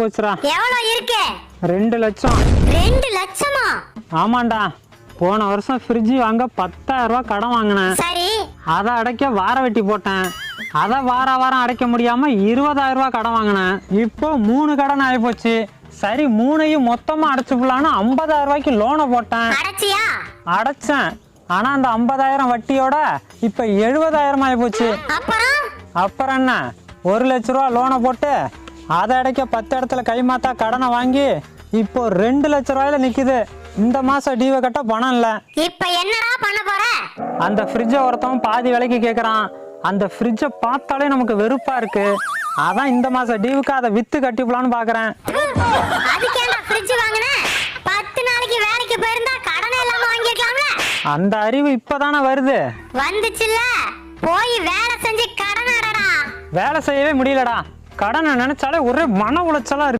போச்சுடா. எவ்வளவு இருக்கு? 2 லட்சம். 2 லட்சமா? ஆமாண்டா. போன வருஷம் ஃப்ரிட்ஜ் வாங்க 10,000 ரூபாய் கடன் வாங்கினேன். சரி. அதை அடைக்க வார வெட்டி போட்டேன். அதை வாரம் அடைக்க முடியாம 20,000 ரூபாய் கடன் வாங்கினேன். இப்போ 3 கடன் ஆயிப்போச்சு. சரி 3ஐயும் மொத்தமா அடைச்சுக்கலான்னு 50,000 ரூபாய்க்கு லோனை போட்டேன். அடைச்சியா? அடைச்சேன். ஆனா அந்த 50,000 வட்டியோட இப்ப 70,000 ஆயிப்போச்சு. அப்புறம் என்ன, 1 லட்ச ரூபா லோனை போட்டு அதை அடைக்க 10 இடத்துல கைமாத்தா கடனை வாங்கி இப்போ 2 லட்ச ரூபாயில நிக்குது. இந்த மாசம் டியூவை கட்ட பணம் இல்ல. இப்ப என்னடா பண்ண போற? அந்த ஃப்ரிட்ஜை ஒருத்தவன் பாதி விலைக்கு கேக்குறான். அந்த ஃப்ரிட்ஜை பார்த்தாலே நமக்கு வெறுப்பா இருக்கு. அதான் இந்த மாசம் டியூவுக்கு அதை வித்து கட்டிப்பலான்னு பாக்குறேன். அதுக்கேண்டா ஃப்ரிட்ஜ் வாங்குன? 10 நாளைக்கு வேலைக்கு போயிருந்தா கடனே இல்லாம வாங்கிருக்கலாம்ல. அந்த அறிவு இப்பதானே வருது. வந்துச்சுல்ல, போய் வேலை செஞ்சு கடன் அடடா. வேலை செய்யவே முடியலடா. கடனை நினைச்சாலே ஒரே மன உளைச்சலா இருக்கு.